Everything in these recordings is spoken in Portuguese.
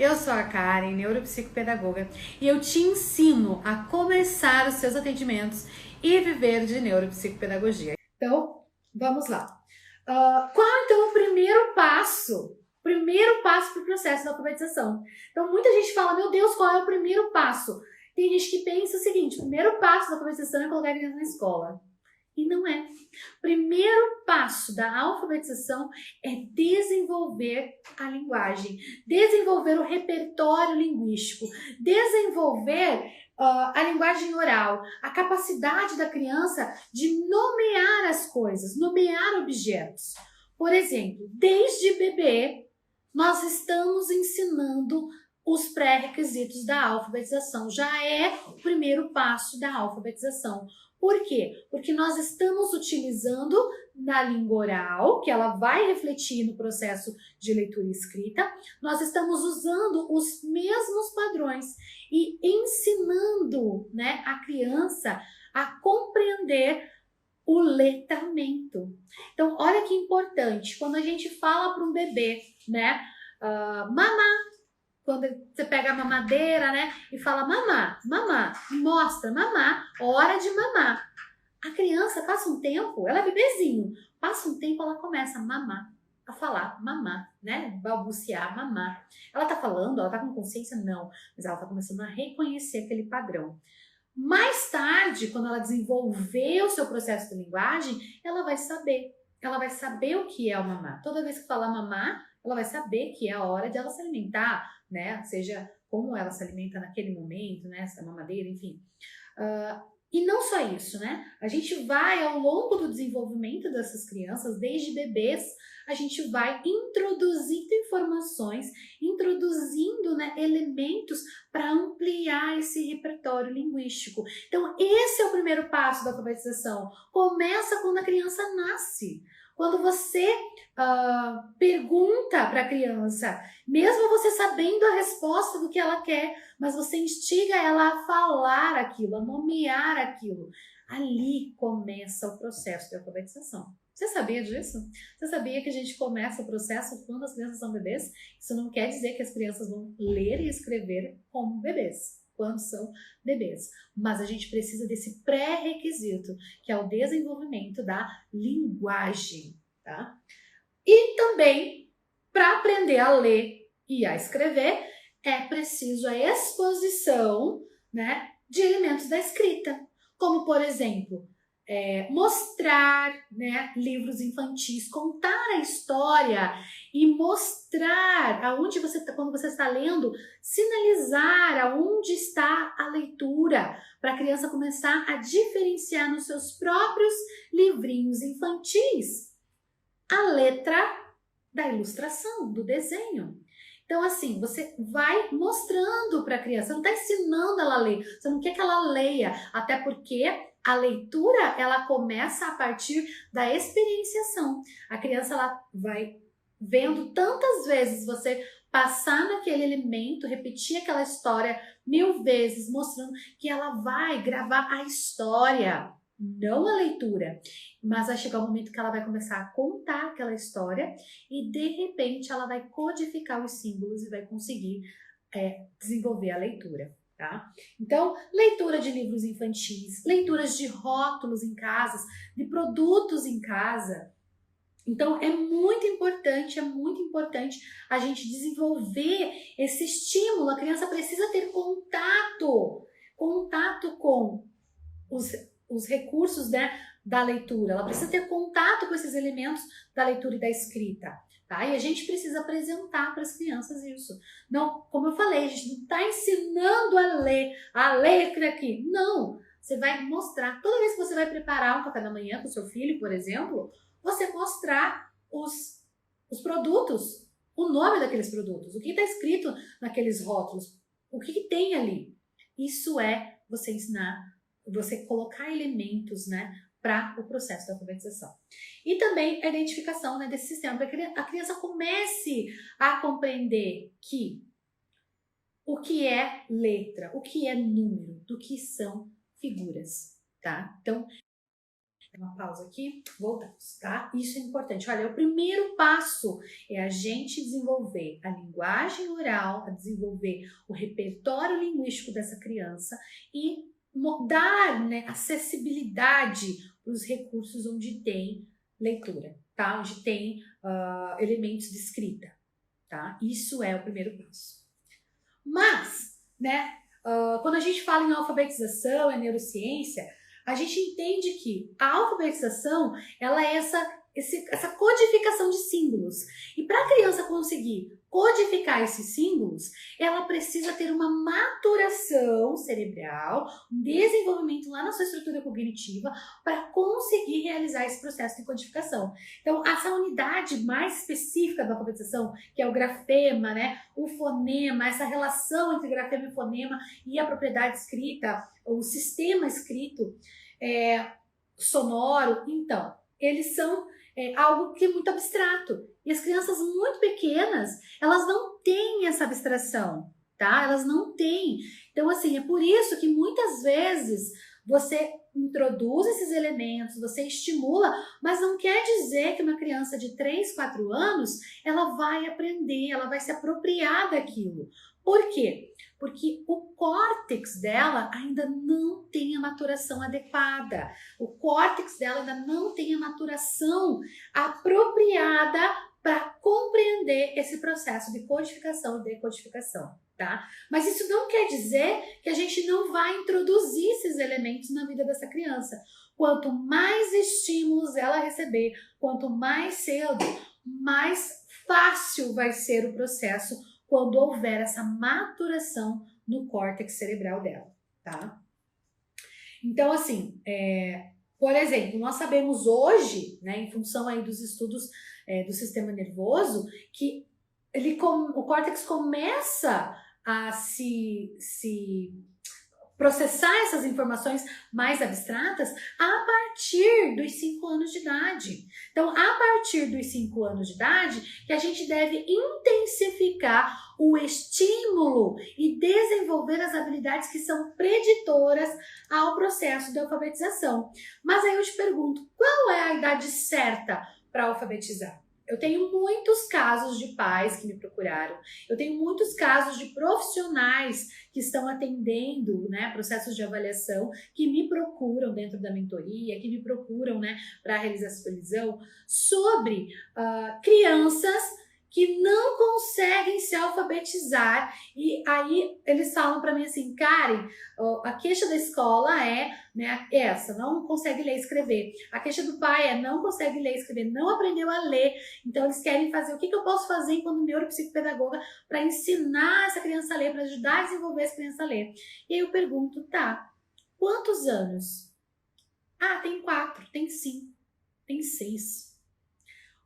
Eu sou a Karen, neuropsicopedagoga, e eu te ensino a começar os seus atendimentos e viver de neuropsicopedagogia. Então, vamos lá. Qual então o primeiro passo? Primeiro passo para o processo da alfabetização. Então, muita gente fala, meu Deus, qual é o primeiro passo? Tem gente que pensa o seguinte, o primeiro passo da alfabetização é colocar a criança na escola. E não é. O primeiro passo da alfabetização é desenvolver a linguagem, desenvolver o repertório linguístico, desenvolver a linguagem oral, a capacidade da criança de nomear as coisas, nomear objetos. Por exemplo, desde bebê, nós estamos ensinando os pré-requisitos da alfabetização. Já é o primeiro passo da alfabetização. Por quê? Porque nós estamos utilizando na língua oral, que ela vai refletir no processo de leitura e escrita, nós estamos usando os mesmos padrões e ensinando, né, a criança a compreender o letramento. Então, olha que importante, quando a gente fala para um bebê, né, mamá, quando você pega a mamadeira, né, e fala mamá, mamá, mostra mamá, hora de mamar. A criança passa um tempo, ela é bebezinho, passa um tempo, ela começa a mamar, a falar mamar, né, balbuciar, mamar. Ela tá falando, ela tá com consciência? Não, mas ela tá começando a reconhecer aquele padrão. Mais tarde, quando ela desenvolver o seu processo de linguagem, ela vai saber o que é o mamar. Toda vez que falar mamar, ela vai saber que é a hora de ela se alimentar, né? Seja como ela se alimenta naquele momento, né? Essa mamadeira, enfim. E não só isso, né? A gente vai, ao longo do desenvolvimento dessas crianças, desde bebês, a gente vai introduzindo informações, introduzindo, né, elementos para ampliar esse repertório linguístico. Então, esse é o primeiro passo da alfabetização. Começa quando a criança nasce. Quando você pergunta para a criança, mesmo você sabendo a resposta do que ela quer, mas você instiga ela a falar aquilo, a nomear aquilo. Ali começa o processo de alfabetização. Você sabia disso? Você sabia que a gente começa o processo quando as crianças são bebês? Isso não quer dizer que as crianças vão ler e escrever como bebês, quando são bebês. Mas a gente precisa desse pré-requisito, que é o desenvolvimento da linguagem, tá? E também, para aprender a ler e a escrever, é preciso a exposição, né, de elementos da escrita, como, por exemplo, mostrar, né, livros infantis, contar a história e mostrar aonde você está, quando você está lendo, sinalizar aonde está a leitura, para a criança começar a diferenciar nos seus próprios livrinhos infantis a letra da ilustração, do desenho. Então, assim, você vai mostrando para a criança, você não está ensinando ela a ler, você não quer que ela leia, até porque a leitura, ela começa a partir da experienciação. A criança, ela vai vendo tantas vezes você passar naquele elemento, repetir aquela história 1000 vezes, mostrando que ela vai gravar a história, não a leitura, mas vai chegar um momento que ela vai começar a contar aquela história e de repente ela vai codificar os símbolos e vai conseguir desenvolver a leitura, tá? Então, leitura de livros infantis, leituras de rótulos em casas, de produtos em casa. Então, é muito importante a gente desenvolver esse estímulo. A criança precisa ter contato com os recursos, né, da leitura. Ela precisa ter contato com esses elementos da leitura e da escrita, tá? E a gente precisa apresentar para as crianças isso. Não, como eu falei, a gente não está ensinando a ler aqui. Não, você vai mostrar. Toda vez que você vai preparar um café da manhã com o seu filho, por exemplo, você mostrar os produtos, o nome daqueles produtos, o que está escrito naqueles rótulos, o que tem ali. Isso é você ensinar, você colocar elementos, né, para o processo da alfabetização. E também a identificação, né, desse sistema, para que a criança comece a compreender que o que é letra, o que é número, do que são figuras, tá? Então, Uma pausa aqui, voltamos, tá? Isso é importante. Olha, o primeiro passo é a gente desenvolver a linguagem oral, a desenvolver o repertório linguístico dessa criança e dar, né, acessibilidade para os recursos onde tem leitura, tá? Onde tem elementos de escrita, tá? Isso é o primeiro passo. Mas, né, quando a gente fala em alfabetização, em neurociência, a gente entende que a alfabetização, ela é essa codificação de símbolos. E para a criança conseguir codificar esses símbolos, ela precisa ter uma maturação cerebral, um desenvolvimento lá na sua estrutura cognitiva para conseguir realizar esse processo de codificação. Então, essa unidade mais específica da alfabetização, que é o grafema, né, o fonema, essa relação entre grafema e fonema e a propriedade escrita, o sistema escrito sonoro, então, eles são algo que é muito abstrato. E as crianças muito pequenas, elas não têm essa abstração, tá? Elas não têm. Então, assim, é por isso que muitas vezes você introduz esses elementos, você estimula, mas não quer dizer que uma criança de 3, 4 anos, ela vai aprender, ela vai se apropriar daquilo. Por quê? Porque o córtex dela ainda não tem a maturação adequada. O córtex dela ainda não tem a maturação apropriada para compreender esse processo de codificação e decodificação, tá? Mas isso não quer dizer que a gente não vai introduzir esses elementos na vida dessa criança. Quanto mais estímulos ela receber, quanto mais cedo, mais fácil vai ser o processo quando houver essa maturação no córtex cerebral dela, tá? Então, assim, por exemplo, nós sabemos hoje, né, em função aí dos estudos do sistema nervoso, que o córtex começa a se processar essas informações mais abstratas a partir dos 5 anos de idade. Então, a partir dos 5 anos de idade, que a gente deve intensificar o estímulo e desenvolver as habilidades que são preditoras ao processo de alfabetização. Mas aí eu te pergunto, qual é a idade certa para alfabetizar? Eu tenho muitos casos de pais que me procuraram, eu tenho muitos casos de profissionais que estão atendendo, né, processos de avaliação, que me procuram dentro da mentoria, que me procuram, né, para realizar supervisão, sobre crianças que não conseguem se alfabetizar. E aí eles falam para mim assim, Karen, a queixa da escola é, né, essa, não consegue ler e escrever. A queixa do pai é não consegue ler e escrever, não aprendeu a ler. Então eles querem fazer, o que eu posso fazer enquanto neuropsicopedagoga para ensinar essa criança a ler, para ajudar a desenvolver essa criança a ler? E aí eu pergunto, tá, quantos anos? Ah, tem 4, tem 5, tem 6.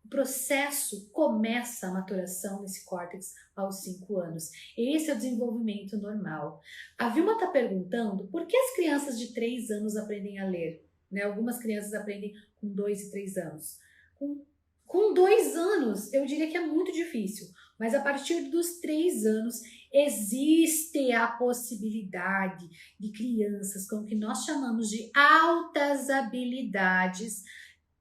O processo começa a maturação nesse córtex aos 5 anos. Esse é o desenvolvimento normal. A Vilma está perguntando por que as crianças de 3 anos aprendem a ler, né? Algumas crianças aprendem com 2 e 3 anos. Com 2 anos, eu diria que é muito difícil, mas a partir dos 3 anos, existe a possibilidade de crianças com o que nós chamamos de altas habilidades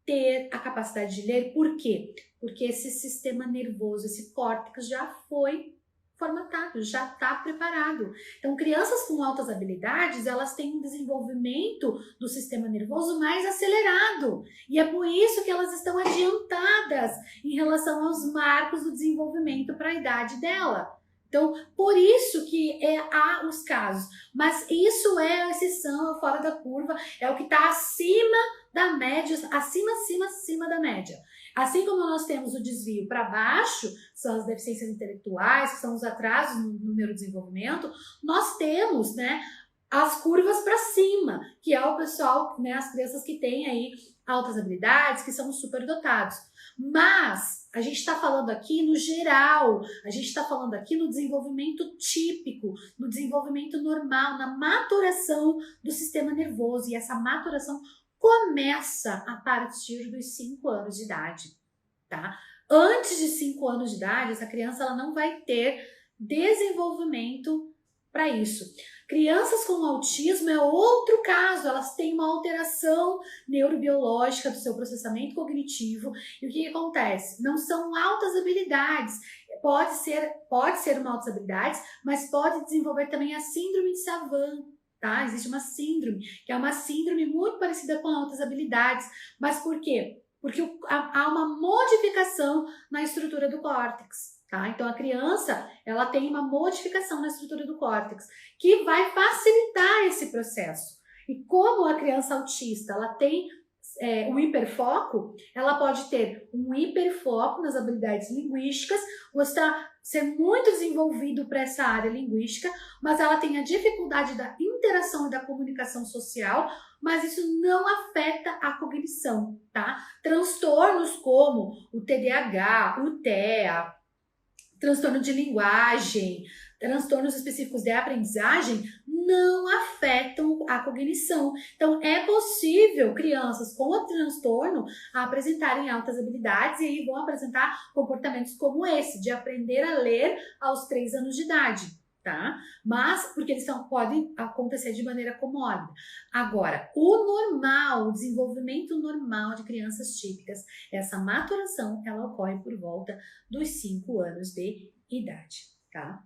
ter a capacidade de ler. Por quê? Porque esse sistema nervoso, esse córtex já foi formatado, já está preparado. Então, crianças com altas habilidades, elas têm um desenvolvimento do sistema nervoso mais acelerado. E é por isso que elas estão adiantadas em relação aos marcos do desenvolvimento para a idade dela. Então, por isso que há os casos. Mas isso é a exceção, é fora da curva, é o que está acima da média, acima da média. Assim como nós temos o desvio para baixo, são as deficiências intelectuais, que são os atrasos no neurodesenvolvimento, nós temos, né, as curvas para cima, que é o pessoal, né, as crianças que têm aí altas habilidades, que são superdotados. Mas a gente está falando aqui no geral, a gente está falando aqui no desenvolvimento típico, no desenvolvimento normal, na maturação do sistema nervoso. E essa maturação começa a partir dos 5 anos de idade, tá? Antes de 5 anos de idade, essa criança ela não vai ter desenvolvimento para isso. Crianças com autismo é outro caso, elas têm uma alteração neurobiológica do seu processamento cognitivo. E o que acontece? Não são altas habilidades, pode ser uma altas habilidades, mas pode desenvolver também a síndrome de Savant. Tá? Existe uma síndrome, que é uma síndrome muito parecida com altas habilidades. Mas por quê? Porque há uma modificação na estrutura do córtex. Tá? Então, a criança ela tem uma modificação na estrutura do córtex que vai facilitar esse processo. E como a criança autista ela tem um hiperfoco, ela pode ter um hiperfoco nas habilidades linguísticas, gostar, ser muito desenvolvido para essa área linguística, mas ela tem a dificuldade da interação e da comunicação social, mas isso não afeta a cognição, tá? Transtornos como o TDAH, o TEA, transtorno de linguagem, transtornos específicos de aprendizagem não afetam a cognição. Então, é possível crianças com o transtorno apresentarem altas habilidades e aí vão apresentar comportamentos como esse, de aprender a ler aos 3 anos de idade. Tá? Mas, porque eles podem acontecer de maneira comórbida. Agora, o normal, o desenvolvimento normal de crianças típicas, essa maturação, ela ocorre por volta dos 5 anos de idade, tá?